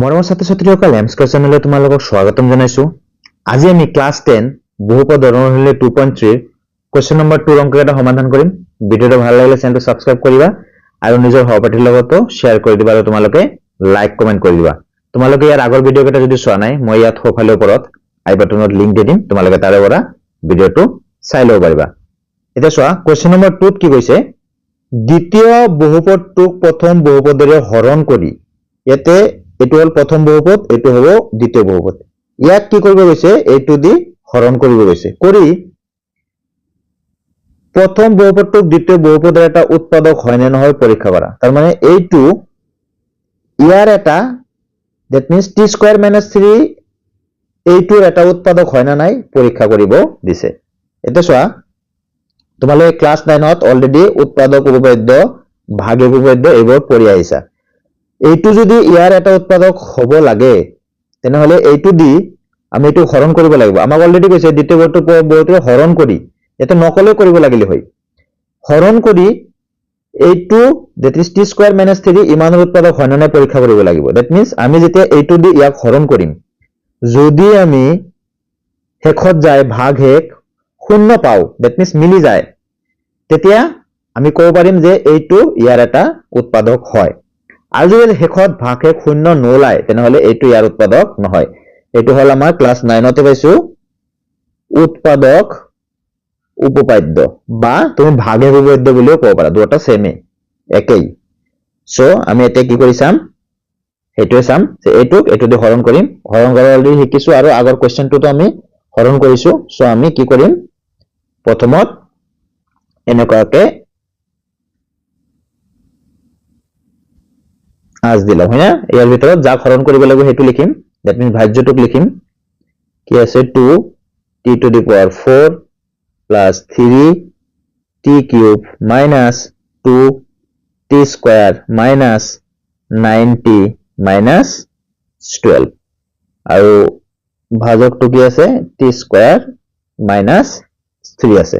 মৰমৰ ছাত্ৰ-ছাত্ৰীসকল এমস্কাৰ চেনেললৈ তোমালোকক স্বাগতম জনাইছো। আজি আমি ক্লাছ 10 বহুপদ অনুশীলনী 2.3 কোৱেশ্চন নম্বৰ 2 অংক এটা সমাধান কৰিম। ভিডিওটো ভাল লাগিলে চেনেলটো সাবস্ক্ৰাইব কৰিবা আৰু নিজৰ সহপাঠীৰ লগতো শেয়াৰ কৰি দিবা আৰু তোমালোকে লাইক কমেন্ট কৰি দিবা। তোমালোকে ইয়াৰ আগৰ ভিডিও কেইটা যদি চোৱা নাই মই ইয়াত সোঁফালে ওপৰত আই বাটনত লিংক দি দিম, তোমালোকে তাৰে পৰা ভিডিওটো চাই ল'ব পাৰিবা। এতিয়া চোৱা কোৱেশ্চন নম্বৰ 2 ত কি কৈছে, দ্বিতীয় বহুপদটোক প্ৰথম বহুপদৰে হৰণ কৰি ইয়াতে এটো হল প্ৰথম বহুপদ, এটো হব দ্বিতীয় বহুপদ। ইয়াক কি কৰিব গৈছে, এইটো দি হৰণ কৰিব গৈছে। কৰি প্ৰথম বহুপদটোক দ্বিতীয় বহুপদৰ এটা উৎপাদক হয় নে নহয় পৰীক্ষা কৰা। তাৰ মানে এইটো ইয়াৰ এটা that means t square minus 3 এইটোৰ এটা উৎপাদক হয় না নাই পৰীক্ষা কৰিব দিছে। এটা চোৱা তোমালোকে ক্লাস 9ত অলৰেডি উৎপাদক উপপাদ্য ভাগে উপপাদ্য এইবোৰ পঢ়ি আহিছা। এইটো যদি ইয়াৰ এটা উৎপাদক হ'ব লাগে তেনেহলে এইটো দি আমি এইটো হৰণ কৰিব লাগিব। আমাক অলৰেডি কৈছে দ্বিতীয় বহুপদটো হৰণ কৰি, এটা নকলে কৰিব লাগিলে হয়। হৰণ কৰি এইটো that is t square minus 3 ইমানৰ উৎপাদক হয় না নাই পৰীক্ষা কৰিব লাগিব। that means আমি যেতিয়া এইটো দি ইয়াক হৰণ কৰিম, যদি আমি শেষত যায় ভাগ শেষ শূন্য পাও, that means মিলি যায়, তেতিয়া আমি ক'ব পাৰিম যে এইটো ইয়াৰ এটা উৎপাদক হয়। আৰু যদি শেষত ভাগ শেষ শূন্য নোলায় তেনেহলে এইটো ইয়াৰ উৎপাদক নহয়। এইটো হল আমাৰ ক্লাস 9তে পাইছো উৎপাদক উপপাদ্য বা তুমি ভাগে উপপাদ্য বুলিও ক'ব পাৰা, দুটা সেমে একেই। সো আমি এতিয়া কি কৰি চাম, সেইটোৱে চাম যে এইটো দি হৰণ কৰিম। হৰণ কৰা অলৰেডি শিকিছো আৰু আগৰ কোৱেশ্চনটোতো আমি হৰণ কৰিছো। সো আমি কি কৰিম, প্ৰথমত এনেকুৱাকে আজ দিলাম, হয় না? ইয়াৰ ভিতৰত যাক হৰণ কৰিব লাগিব সেইটো লিখিম, that means ভাজ্যটোক লিখিম। কি আছে 2 t to the power 4 plus 3 t cube minus 2 t square minus 9t minus 12 আৰু ভাজকটো কি আছে t square minus 3 আছে।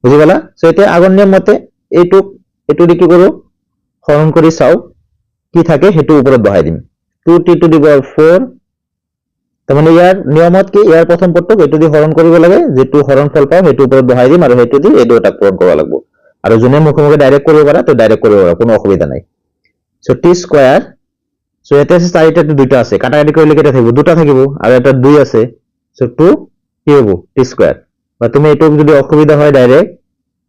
বুজি পালা? সো এতিয়া আগৰ নিয়ম মতে এইটো দি কি কৰো, হৰণ কৰি চাও কি থাকে সেইটো ওপৰত বহাই দিম। 2t to the power 4, তাৰ মানে ইয়াৰ নিয়মত কি ইয়াৰ প্ৰথম পদটোক এইটো দি হৰণ কৰিব লাগে, যেটো হৰণফল পাও সেইটো ওপৰত বহাই দিম আৰু সেইটো দি এই দুটাক পূৰণ কৰিব লাগিব। আৰু যোনে মুখে ডাইৰেক্ট কৰিব পাৰা তো ডাইৰেক্ট কৰিব পাৰা, কোনো অসুবিধা নাই। সো t স্কয়াৰ, সো এটা আছে 4টা তো দুটা আছে, কাটাকাটি কৰিলে কেটা থাকিব, দুটা থাকিব আৰু এটা 2 আছে। সো 2 কি হ'ব t স্কয়াৰ। বা তুমি এইটো যদি অসুবিধা হয় direct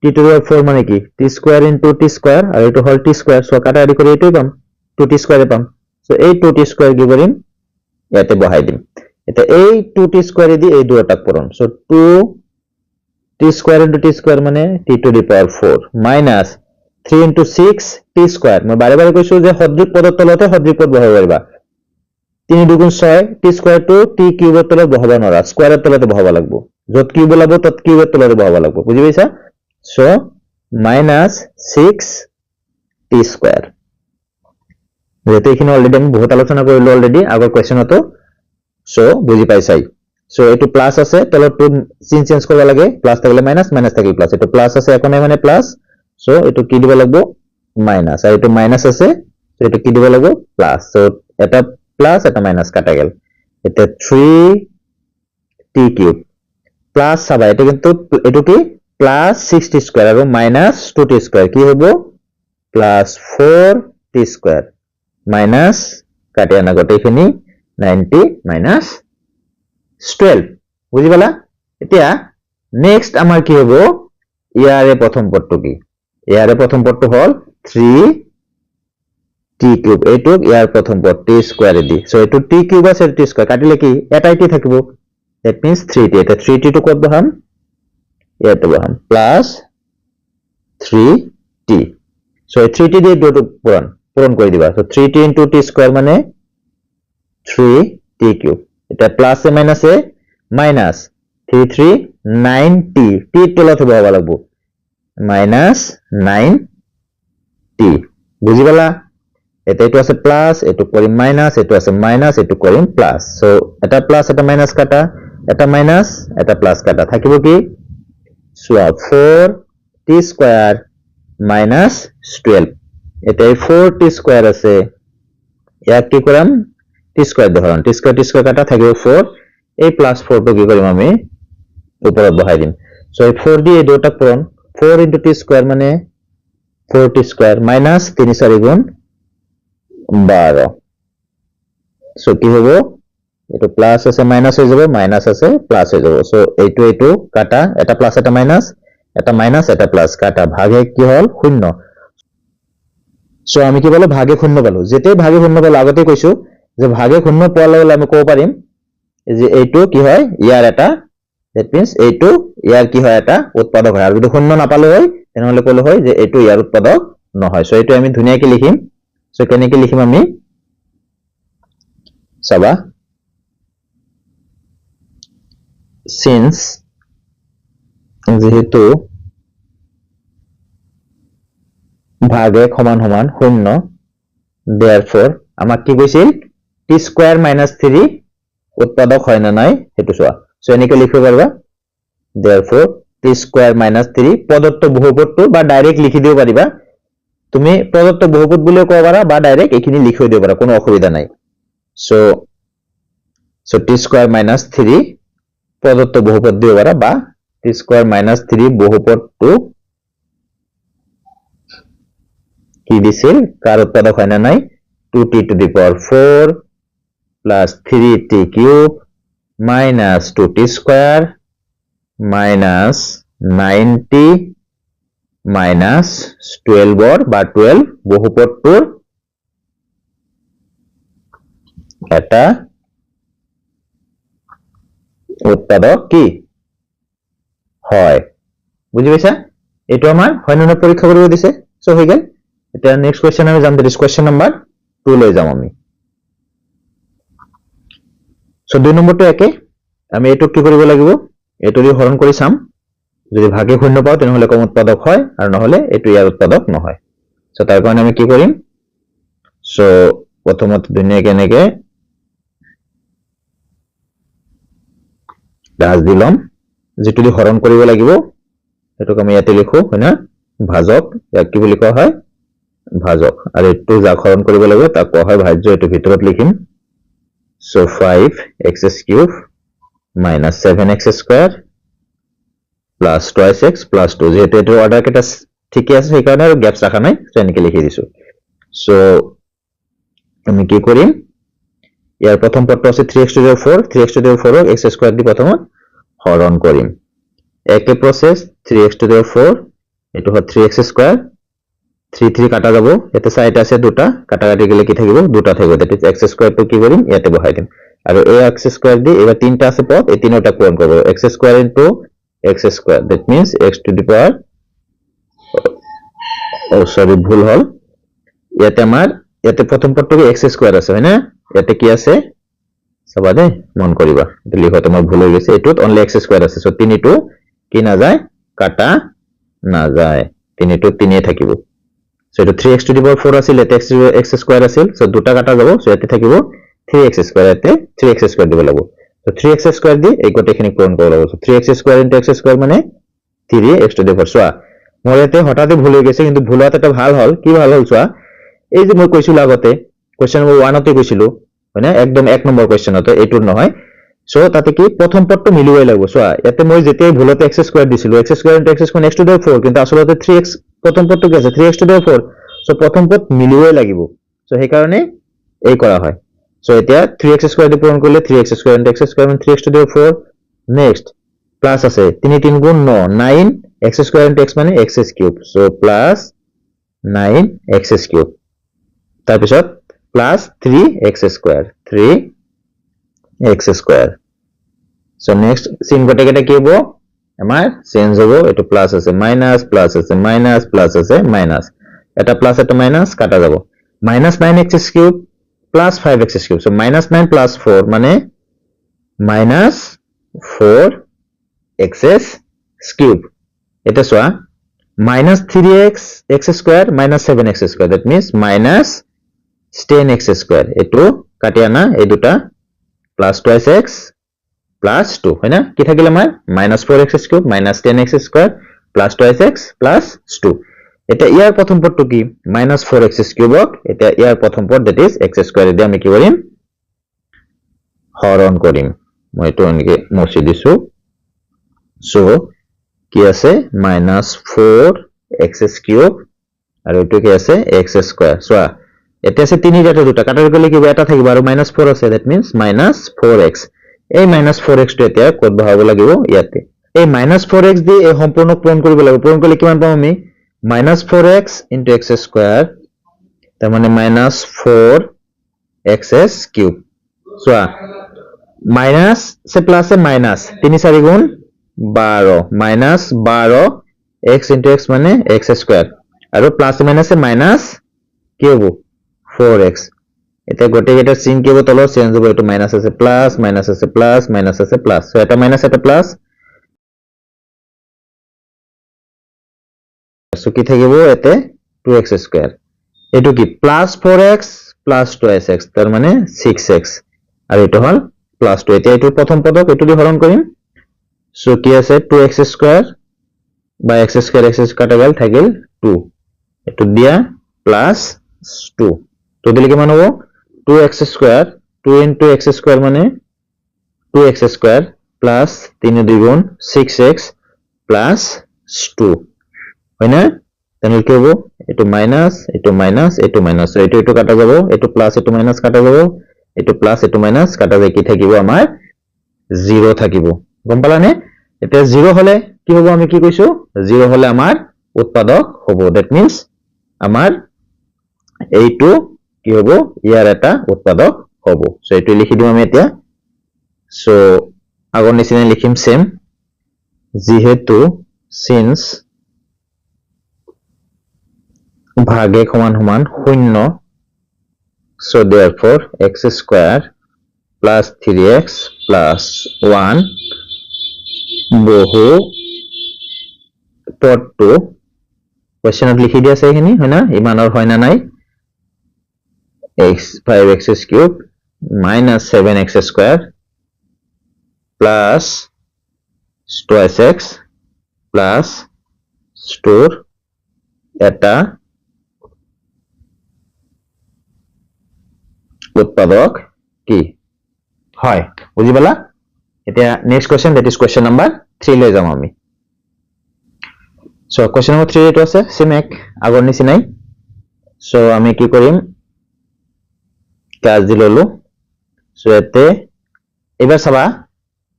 t to the power 4 মানে কি t square into t square আৰু এইটো হল t স্কয়াৰ। সো কাটাকাটি কৰি এইটোই পাম 2t স্কয়াৰে পাম। সো এই 2t স্কয়াৰ কি কৰিম ইয়াতে বহাই দিম। এটা এই 2t স্কয়াৰ দি এই দুটাক পূৰণ। So 2t square into t square মানে t to the power 4 minus 3 into 6 t square. মই বাৰে বাৰে কৈছো যে সদৃশ পদৰ তলতে সদৃশ পদ বহাব পাৰিবা। 3 2 6 t স্কয়াৰ টো t কিউবৰ তলত বহাব নোৱাৰা, স্কয়াৰৰ তলতে বহাব লাগিব। যত কিউব ওলাব তত কিউবৰ তলতে বহাব লাগিব। বুজি পাইছা? So minus 6t square. যেহেতু এখানে অলৰেডি আমি বহুত আলোচনা কৰিলো অলৰেডি আগৰ কোৱেশ্চনতো, সো বুজি পাইছাই। সো এটো প্লাস আছে, তলত টু চিন চেঞ্জ কৰিব লাগে, প্লাস থাকিলে মাইনাস, মাইনাস থাকিলে প্লাস। এটো প্লাস আছে এখন মানে প্লাস, সো এটো কি দিব লাগিব মাইনাস, আৰু এটো মাইনাস আছে সো এটো কি দিব লাগিব প্লাস। সো এটা প্লাস এটা মাইনাস কাটা গেল। এটা 3t কিউব প্লাস চাবা এটা কিন্তু এটো কি প্লাস 6t স্কয়ার আৰু মাইনাস 2t স্কয়ার কি হ'ব প্লাস 4t স্কয়ার মাইনাস কাটি আনা গোটেইখিনি 90 মাইনাস 12। বুজি পালা? এতিয়া নেক্সট আমাৰ কি হ'ব, ইয়াৰে প্ৰথম পদটো কি, ইয়াৰে প্ৰথম পদটো হল 3t কিউব, এইটো ইয়াৰ প্ৰথম পদ t স্কয়ার দি। সো এইটো t কিউব আছে t স্কয়ার কাটিলে কি এটাই t থাকিব, that means 3t। এটা 3t টো কত বহাম, ইয়াতে বহাম প্লাস 3t। সো 3t দিয়ে দুটো পূরণ করে দিবা। So 3t into t square মানে 3t কিউব। এটা প্লাস এ মাইনাস এ মাইনাস 3 3 9t, t তলতে বহাব লাগিব মাইনাস 9t। বুজি পালা? এইটো আছে প্লাস, এইটো কৰিম মাইনাস, এইটো আছে মাইনাস, এইটো কৰিম প্লাস। সো এটা প্লাস এটা মাইনাস কাটা, এটা মাইনাস এটা প্লাস কাটা থাকিব কি সোয়া 4t স্কয়ার মাইনাস 12। এটা 4t স্কয়ার আছে, ইয়াক কি কৰাম টি স্কয়াৰ দিয়ে হৰণ টি স্কয়াৰ কাটা থাকিব 4 এই প্লাস 4 টো কি কৰিম আমি ওপৰত বহাই দিম সো এই 4 দিয়ে এই দুটা পূৰণ 4 * টি স্কয়ার মানে 4 টি স্কয়ার মাইনাস 3 4 গুণ 12 সো কি হ'ব এটো প্লাস আছে মাইনাস হৈ যাব মাইনাস আছে প্লাস হৈ যাব সো এইটো কাটা এটা প্লাস এটা মাইনাস এটা প্লাস কাটা ভাগে কি হল 0 সো আমি কি বলো ভাগে 0 পালো যেতেই ভাগে 0 পালো আগতে কৈছো যে ভাগে 0 পোৱাৰ লগে আমি কব পাৰিম যে এইটো কি হয় ইয়াৰ এটা that means এইটো ইয়াৰ কি হয় এটা উৎপাদক হয় আৰু যদি 0 নাপালে হয় তেনেহলে কলে হয় যে এইটো ইয়াৰ উৎপাদক নহয় সো এইটো আমি ধুনিয়াকৈ লিখিম সো কেনেকৈ লিখিম আমি চাবা since যেহেতু ভাগে সমান সমান 0 therefore আমাক কি কৈছিল t স্কয়ার minus 3 উৎপাদক হয় না নাই হেতু চোৱা সো এনেকৈ লিখিব পাৰিবা therefore t স্কয়াৰ minus 3 প্ৰদত্ত বহুপদটো বা ডাইৰেক্ট লিখি দিব পাৰিবা তুমি প্ৰদত্ত বহুপদ বুলিও ক'ব পাৰা বা ডাইৰেক্ট এখিনি লিখি দিব পাৰা কোনো অসুবিধা নাই সো t স্কয়ার minus 3 প্রদত্ত বহুপদ দিব পারা বা t স্কয়ার minus 3 বহুপদটো কি দিছিল কার উৎপাদক হয় না নাই 2t to the power 4 plus 3t cube minus 2t square minus 9t minus 12 বা 12 বহুপদটোৰ এটা উৎপাদক কি হয় বুঝি পাইছা এটো আমাৰ হয় না পৰীক্ষা কৰিব দিছে সো হৈ গেল এটা নেক্সট কোশ্চেন আমি জাম দিস কোশ্চেন নাম্বার 2 লৈ যাম আমি সো 2 নম্বৰটো একে আমি এটো কি কৰিব লাগিব এটো দি হৰণ কৰি চাম যদি ভাগে 0 পাও তেনেহলে কম উৎপাদক হয় আৰু নহলে এটো ইয়াৰ উৎপাদক নহয় সো তাৰ কাৰণে আমি কি কৰিম সো প্ৰথমত ধুনিয়াকৈ এনেকে দাস দিলম যেটো দি হৰণ কৰিব লাগিব এটোক আমি ইয়াতে লিখো হয়না ভাজক ইয়াক কি বুলি কোৱা হয় ভাজক আৰু এটো যা হৰণ কৰিব লাগিব তাক কোৱা হয় ভাজ্য এটো ভিতৰত লিখিম so 5x³ minus 7x square plus 2x plus 2 যেহেতু এটো অর্ডার কেটা ঠিক আছে সেই কারণে আর গ্যাপস রাখা নাই সো এনেকে লিখে দিছো সো আমি কি করিম ইয়ার প্রথম পদটো আছে 3x to the 4 3x to the 4 x square দি প্রথম হরণ করিম একে প্রসেস 3x to the 4 এটো হয় 3x square 3 3 কাটা যাব এতে সাইড আছে দুটা কাটাকাটি গেলে কি থাকিব দুটা থাকিব দ্যাট ইজ x square তো কি করিম ইয়াতে বহাই দিম আর এই x square দি এবার তিনটা আছে পদ এই তিনটা পূরণ করব x square into x square that means x to the power sorry ভুল হল ইয়াতে আমার ইয়াতে প্রথম পদটো x square আছে হয় না ইয়াতে কি আছে সবাদে মন করিবা এটা লিখো তোমার ভুল হয়ে গেছে এটুত অনলি x square আছে সো 3 টু কি না যায় কাটা না যায় 3 টু 3 এ থাকিব সো এটা 3x to the power 4 আছিল এতে x square আছিল সো দুটা কাটা যাব সো এতে থাকিব 3x square এতে 3x square দিব লাগব তো 3x square দি এই গোটেখিনি পূরণ কৰিব লাগিব so 3x square into x square মানে 3x to the power সোয়া মোৰ এতে হঠাতে ভুল হৈ গৈছে কিন্তু ভুল হোৱাত এটা ভাল হল কি ভাল হল সোয়া এই যে মই কৈছিল আগতে কোশ্চেন নম্বৰ 1 তে কৈছিল হয়না একদম এক নম্বৰ কোশ্চেনতে এটুৰ নহয় সো তাতে কি প্ৰথম পদটো মিলিবই লাগিব সোয়া এতে মই যেতে ভুলতে x square দিছিল x square into x square x to the 4 কিন্তু আসলতে 3x প্রথম পদটো কি আছে 3x to the 4 সো প্রথম পদ মিলিবই লাগিব সো সেই কারণে এই কৰা হয় সো এটা 3x square দি পূরণ করলে 3x square into x square মানে 3x to the 4 next plus আছে 3 3 গুণ 9 x square into x মানে x cube so plus 9x cube তার পিছত plus 3x square so next scene গটে গটে কি হ'ব আমাৰ চেঞ্জ হ'ব এটো প্লাস আছে মাইনাস প্লাস আছে মাইনাস প্লাস আছে মাইনাস এটা প্লাস এটা মাইনাস কাটা যাব minus 9x cube plus 5x cube so minus 9 plus 4 মানে minus 4x cube এটা সোয়া minus 3x x square minus 7x square that means minus 10x square এটো কাটি আনা এই দুটা plus 2x plus 2 হয় না কি থাকিল আমাৰ minus 4x cube minus 10x square plus 2x plus 2 এটা ইয়াৰ প্ৰথম পদটো কি -4x কিউবক এটা ইয়াৰ প্ৰথম পদ দ্যাট ইজ x স্কয়াৰ দি আমি কি কৰিম হৰণ কৰিম মই এটো এনেকে মুছি দিছো সো কি আছে -4x³ আৰু এটো কি আছে x² সো এটা আছে 3 জাতে দুটা কাটাৰ গলে কি এটা থাকিব আৰু -4 আছে দ্যাট মিন্স -4x এই -4x টো এতিয়া কত বহাব লাগিব ইয়াতে এই -4x দি এই সম্পূৰ্ণ পূৰণ কৰিব লাগিব পূৰণ কৰিলে কিমান পাম আমি -4x * x² তাৰ মানে -4x³ সো মাইনাস से प्लस से माइनस 3 4 गुण 12 -12 x * x মানে x² আৰু প্লাস মাইনাস से माइनस কি হ'ব 4x এটা গটে গেটাৰ চিন কি হ'ব তলৰ চেঞ্জ হ'ব এটো মাইনাস আছে প্লাস মাইনাস আছে প্লাস মাইনাস আছে প্লাস সো এটা মাইনাস এটা প্লাস সো কি থাকিব এতে 2x² এটো কি +4x + 2x তাৰ মানে 6x আৰু এটো হল +2 এতিয়া এটো প্ৰথম পদক এটো দি হৰণ কৰিম সো কি আছে 2x² বা x² কাটা গেল থাকিল 2 এটো দিয়া +2 তো দিলে কিমান হ'ব 2x² 2 * x² মানে 2x² প্লাস 3 2 গুণ 6x প্লাস 2 হয়না তাহলে কি হবে এটো মাইনাস এটো মাইনাস এটো মাইনাস সো এটো কাটা যাব এটো প্লাস এটো মাইনাস কাটা যাব এটো প্লাস এটো মাইনাস কাটা যায় কি থাকিব আমাৰ 0 থাকিব গম পালানে এটা 0 হলে কি হ'ব আমি কি কৈছো 0 হলে আমাৰ উৎপাদক হ'ব দ্যাট মিন্স আমাৰ এইটো কি হ'ব ইয়াৰ এটা উৎপাদক হ'ব সো এটো লিখি দিম আমি এতিয়া সো আগৰ নিচিনা লিখিম সেম যেহেতু সিন্স ভাগে সমান সমান 0 so therefore x² plus 3x plus 1 বহু পদটো কোৱেশ্চনত লিখি দিয়া আছে এখিনি হয়না ইমানৰ হয় না নাই x5x³ minus 7x² plus 2x plus store এটা উৎপাদক কি হয় বুজি পালা এতিয়া next question that is question number 3 লৈ যাম আমি সো কোৱেশ্চন নাম্বাৰ 3 এটো আছে সেম এক আগৰ নিচিনাই সো আমি কি কৰিম কাজ দি ললো সো এতে এবাৰ চাবা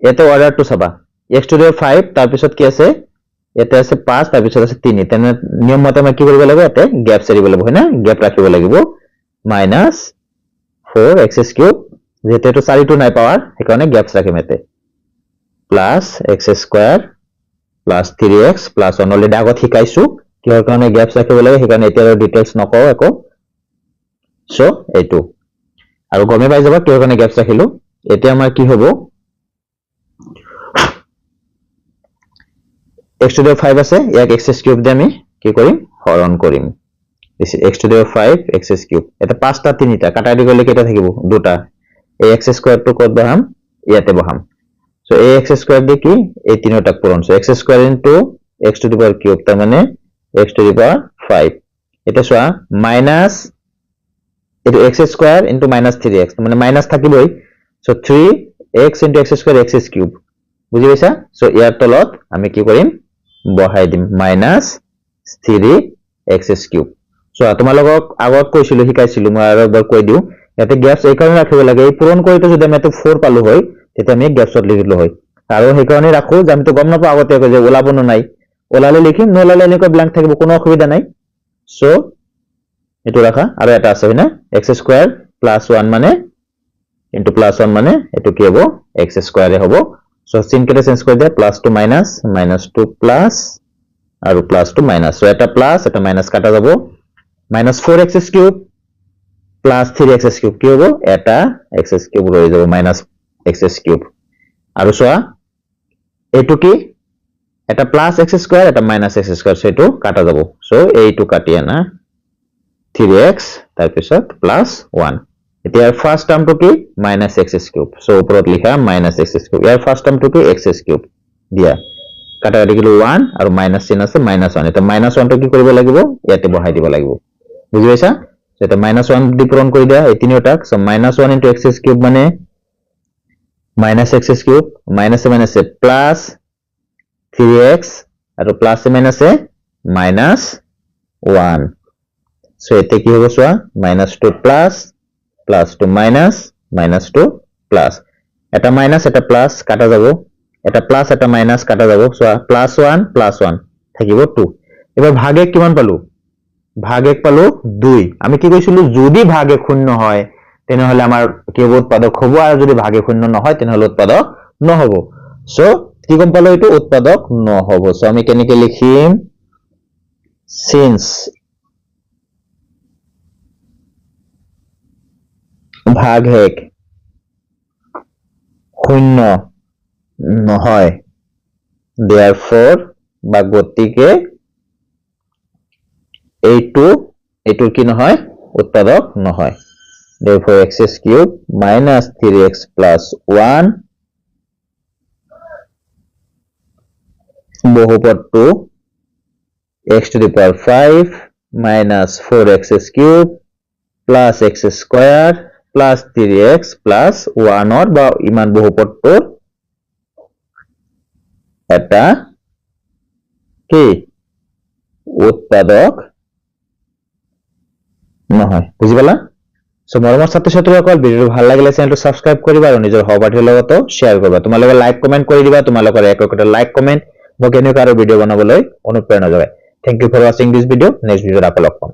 এতে অৰ্ডাৰটো চাবা x⁵ তাৰ পিছত কি আছে এতে আছে 5 তাৰ পিছত আছে 3 তেনে নিয়ম মতে আমি কি কৰিব লাগিব এতে গ্যাপ এৰিব লাগিব হয়না গ্যাপ ৰাখিব লাগিব -4x³ যেতে তো 4 টো নাই পাৱাৰ সেইকাৰণে গ্যাপস ৰাখিম এতে plus x² plus 3x plus 1 already আগত শিকাইছো কিহৰ কাৰণে গ্যাপস ৰাখিব লাগে সেইকাৰণে এতিয়া ডিটেইলছ নকও একো সো এইটো আৰু গমে পাই যাবা কিহৰ কাৰণে গ্যাপস ৰাখিলো এতিয়া আমাৰ কি হ'ব x⁵ আছে ইয়াক x³ দি আমি কি কৰিম হৰণ কৰিম this is x⁵ x³ এটা পাঁচটা তিনিটা কাটা দি গলে কেটা থাকিব দুটা এই x² টো কত বহাম ইয়াতে বহাম সো এই x² দি কি এই তিনটা পূৰণ সো x² * x⁵ তাৰ মানে x⁵ এটা সোয়া মাইনাস এটো x² * -3x মানে মাইনাস থাকিবই সো 3x * x² x³ বুজি পাইছা সো ইয়াৰ তলত আমি কি কৰিম বহাই দিম -3x³ সো তোমালোকক আগত কৈছিলো শিকাইছিলো মই আৰু এবাৰ কৈ দিও ইয়াতে গ্যাপস এই কাৰণে ৰাখিব লাগে এই পূৰণ কৰিতে যদি আমি এটো 4 পালো হয় তেতিয়া আমি গ্যাপছত লিখিলো হয় আৰু সেই কাৰণে ৰাখো যে আমি তো গম নাপাও আগতে যে ওলাব না নাই ওলালে লিখিম নলালে এনেকৈ ব্ল্যাঙ্ক থাকিব কোনো অসুবিধা নাই সো এটো রাখা আৰু এটা আছে না x² + 1 মানে ইনটু +1 মানে এটো কি হ'ব x² এ হ'ব সো চিন কেটে চেঞ্জ কৰি দিয়া প্লাস টু মাইনাস -2 প্লাস আৰু প্লাস টু মাইনাস সো এটা প্লাস এটা মাইনাস কাটা যাব -4x³ প্লাস 3x³ কি হ'ব এটা x³ ৰৈ যাব -x³ আৰু সোয়া এটো কি এটা প্লাস x² এটা মাইনাস x² সো এটো কাটা যাব সো এইটো কাটি আনা 3x তাৰ পিছত +1 এতিয়া ফাৰ্স্ট টাৰ্মটো কি -x³ সো ওপৰত লিখা -x³ ইয়াৰ ফাৰ্স্ট টাৰ্মটো কি x³ দিয়া কাটা কাটি গেল 1 আৰু মাইনাস চিন আছে -1 এটা -1 টো কি কৰিব লাগিব ইয়াতে বহাই দিব লাগিব বুজি পাইছা সো এটা -1 দি পূৰণ কৰি দিয়া এই তিনিটাক সো -1 * x³ মানে minus x cube minus a plus 3x আৰু plus a minus 1 so এতে কি হ'ব সোয়া minus 2 plus 2 minus 2 plus এটা minus এটা plus কাটা যাব এটা plus এটা minus কাটা যাব সোয়া plus 1 থাকিব 2 এবাৰ ভাগ 1 কিমান পালো ভাগ 1 পালো 2 আমি কি কৈছিলো যদি ভাগ 1 শূন্য হয় তেনেহলে আমাৰ কি হ'ব উৎপাদক হ'ব আৰু যদি ভাগ 1 শূন্য নহয় তেনেহলে উৎপাদক নহব সো কি গম পালো এটো উৎপাদক নহব সো আমি কেনেকৈ লিখিম since ভাগ 1 শূন্য নহয় therefore বা গতিকে এইটো কি নহয় উৎপাদক নহয় therefore x cube minus 3x plus 1 বহুপদটো x to the power 5 minus 4x cube plus x square plus 3x plus 1 or বা ইমান বহুপদটোৰ এটা কি উৎপাদক নহয় বুজি পালা সো মৰমৰ ছাত্ৰ-ছাত্ৰীসকল ভিডিওটো ভাল লাগিলে চেনেলটো সাবস্ক্ৰাইব কৰিবা আৰু নিজৰ সহপাঠীৰ লগতো শেয়াৰ কৰিবা তোমালোকে লাইক কমেন্ট কৰি দিবা তোমালোকৰ একটা লাইক কমেন্ট মোক এনেকুৱা আৰু ভিডিও বনাবলৈ অনুপ্ৰেৰণা যোগায় thank you for watching this video next ভিডিওত আকৌ লগ পাম